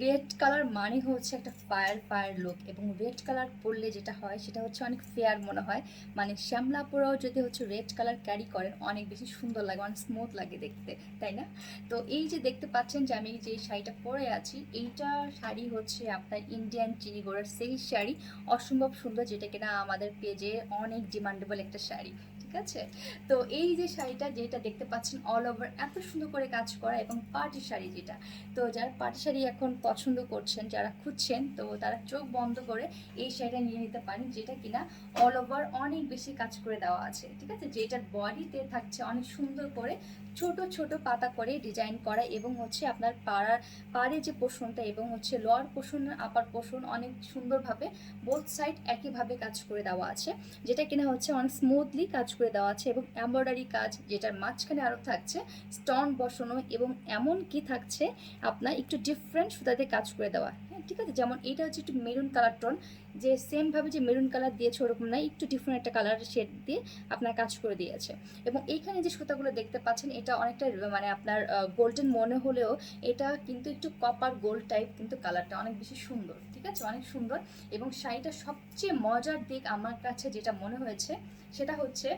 Red colour মানে হচ্ছে একটা ফায়ার ফায়ার লুক, এবং রেড কালার পরলে যেটা হয় সেটা হচ্ছে অনেক ফেয়ার মনে হয়। মানে শ্যামলা পরাও যদি হচ্ছে রেড কালার ক্যারি করেন অনেক বেশি সুন্দর লাগে, অনেক স্মুথ লাগে দেখতে, তাই না? তো এই যে দেখতে পাচ্ছেন যে আমি যে শাড়িটা পরে আছি, এইটা শাড়ি হচ্ছে আপনার ইন্ডিয়ান চিনিগোড়ার সিল্ক শাড়ি, অসম্ভব সুন্দর, যেটা কিনা আমাদের পেজে অনেক ডিমান্ডেবল একটা শাড়ি। ঠিক আছে, তো এই যে শাড়িটা যেটা দেখতে পাচ্ছেন অল ওভার এত সুন্দর করে কাজ করা, এবং পার্টি শাড়ি যেটা, তো যারা পাটি শাড়ি এখন পছন্দ করছেন, যারা খুঁজছেন, তো তারা চোখ বন্ধ করে এই শাড়িটা নিয়ে নিতে পারেন, যেটা কিনা অল ওভার অনেক বেশি কাজ করে দেওয়া আছে। ঠিক আছে, যেটার বডিতে থাকছে অনেক সুন্দর করে ছোট ছোট পাতা করে ডিজাইন করা, এবং হচ্ছে আপনার পাড়ে যে পোষণটা এবং হচ্ছে লোয়ার পোষণ আপার পোষণ অনেক সুন্দরভাবে বোথ সাইড একইভাবে কাজ করে দেওয়া আছে, যেটা কিনা হচ্ছে অনেক স্মুথলি কাজ করে দেওয়া আছে, এবং এমব্রয়ডারি কাজ যেটার মাঝখানে আরও থাকছে স্টোন বসানো, এবং এমন কি থাকছে আপনার একটু ডিফারেন্ট সুতাতে কাজ করে দেওয়া। হ্যাঁ, ঠিক আছে, যেমন এটা হচ্ছে একটু মেরুন কালার টোন, যে সেমভাবে যে মেরুন কালার দিয়েছে ওরকম না, একটু ডিফারেন্ট একটা কালার শেড দিয়ে আপনার কাজ করে দিয়েছে। এবং এইখানে যে সুতাগুলো দেখতে পাচ্ছেন এটা অনেকটা মানে আপনার গোল্ডেন মনে হলেও এটা কিন্তু একটু কপার গোল্ড টাইপ, কিন্তু কালারটা অনেক বেশি সুন্দর। ঠিক আছে, অনেক সুন্দর। এবং শাড়িটা সবচেয়ে মজার দিক আমার কাছে যেটা মনে হয়েছে সেটা হচ্ছে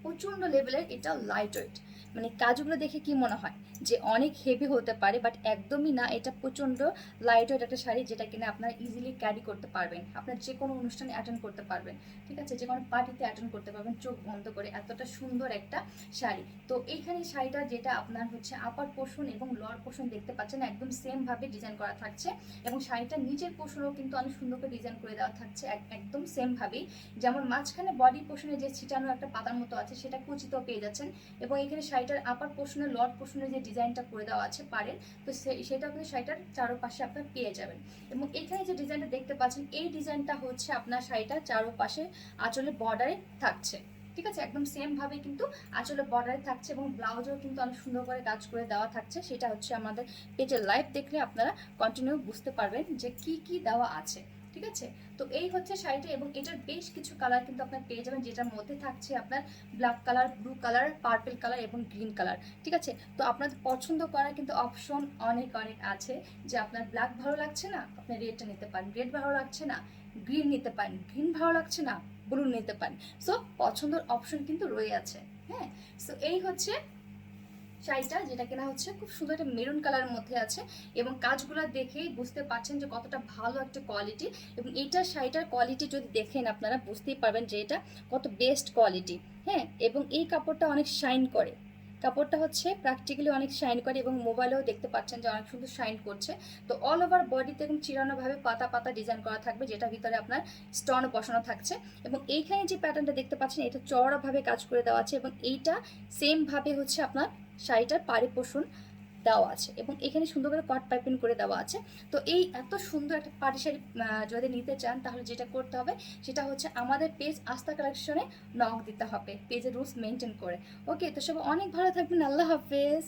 প্রচণ্ড লেভেলের এটা লাইট ওয়েট। মানে কাজগুলো দেখে কি মনে হয় যে অনেক হেভি হতে পারে, বাট একদমই না, এটা প্রচণ্ড লাইট ওয়েট একটা শাড়ি, যেটা কিনা আপনারা ইজিলি ক্যারি করতে পারবেন, আপনার যে কোনো অনুষ্ঠানে অ্যাটেন্ড করতে পারবেন। ঠিক আছে, যে কোনো পার্টিতে অ্যাটেন্ড করতে পারবেন চোখ বন্ধ করে, এতটা সুন্দর একটা শাড়ি। তো এইখানে শাড়িটা যেটা আপনার হচ্ছে আপার পোর্শন এবং লোয়ার পোর্শন দেখতে পাচ্ছেন একদম সেমভাবে ডিজাইন করা থাকছে, এবং শাড়িটার নিচের পোর্শনও কিন্তু অনেক সুন্দর করে ডিজাইন করে দেওয়া থাকছে একদম সেমভাবেই। যেমন মাঝখানে বডি পোর্শনে যে ছিটানো একটা পাতার মতো আছে সেটা কুচিতেও পেয়ে যাচ্ছেন, এবং এখানে শাড়িটার আপার পোর্শনে লোয়ার পোর্শনে যে ডিজাইনটা করে দেওয়া আছে পাড়ের, তো সেটাও কিন্তু শাড়িটার চারোপাশে আপনার পেয়ে যাবেন। এবং এখানে যে ডিজাইনটা দেখতে পাচ্ছেন এই ডিজাইনটা হচ্ছে আপনার শাড়িটার চারোপাশে আঁচলে বর্ডারে থাকছে। ঠিক আছে, একদম সেম ভাবে কিন্তু আঁচলে বর্ডারে থাকছে, এবং ব্লাউজও কিন্তু অনেক সুন্দর করে কাজ করে দেওয়া থাকছে। সেটা হচ্ছে আমাদের পেজের লাইভ দেখলে আপনারা কন্টিনিউ বুঝতে পারবেন যে কি কি দেওয়া আছে। ঠিক আছে, তো এই হচ্ছে শাড়িটা, এবং এটার বেশ কিছু কালার কিন্তু আপনার পেয়ে যাবেন, যেটার মধ্যে থাকছে আপনার black colour, blue colour, purple colour এবং গ্রিন কালার। ঠিক আছে, তো আপনাদের পছন্দ করার কিন্তু অপশন অনেক অনেক আছে, যে আপনার ব্ল্যাক ভালো লাগছে না আপনি রেডটা নিতে পারেন, রেড ভালো লাগছে না গ্রিন নিতে পারেন, গ্রিন ভালো লাগছে না ব্লু নিতে পারেন। সো পছন্দের অপশন কিন্তু রয়ে আছে। হ্যাঁ, সো এই হচ্ছে শাড়িটা, যেটা কিনা হচ্ছে খুব সুন্দর একটা মেরুন কালারের মধ্যে আছে, এবং কাজগুলো দেখেই বুঝতে পারছেন যে কতটা ভালো একটা কোয়ালিটি। এবং এইটা শাড়িটার কোয়ালিটি যদি দেখেন আপনারা বুঝতেই পারবেন যে এটা কত বেস্ট কোয়ালিটি। হ্যাঁ, এবং এই কাপড়টা অনেক শাইন করে, কাপড়টা হচ্ছে প্র্যাকটিক্যালি অনেক শাইন করে, এবং মোবাইলেও দেখতে পাচ্ছেন যে অনেক সুন্দর শাইন করছে। তো অল ওভার বডিতে এবং চিরানোভাবে পাতা পাতা ডিজাইন করা থাকবে, যেটা ভিতরে আপনার স্টোন বসানো থাকছে। এবং এইখানে যে প্যাটার্নটা দেখতে পাচ্ছেন এটা চওড়াভাবে কাজ করে দেওয়া আছে, এবং এইটা সেমভাবে হচ্ছে আপনার শাড়িটার পাড়ে পোষণ দেওয়া আছে, এবং এখানে সুন্দর করে কট পাইপিং করে দেওয়া আছে। তো এই এত সুন্দর একটা পাটি শাড়ি যদি নিতে চান তাহলে যেটা করতে হবে সেটা হচ্ছে আমাদের পেজ আস্থা কালেকশনে নক দিতে হবে, পেজের রুলস মেনটেন করে। ওকে, তো সব অনেক ভালো থাকবেন, আল্লাহ হাফেজ।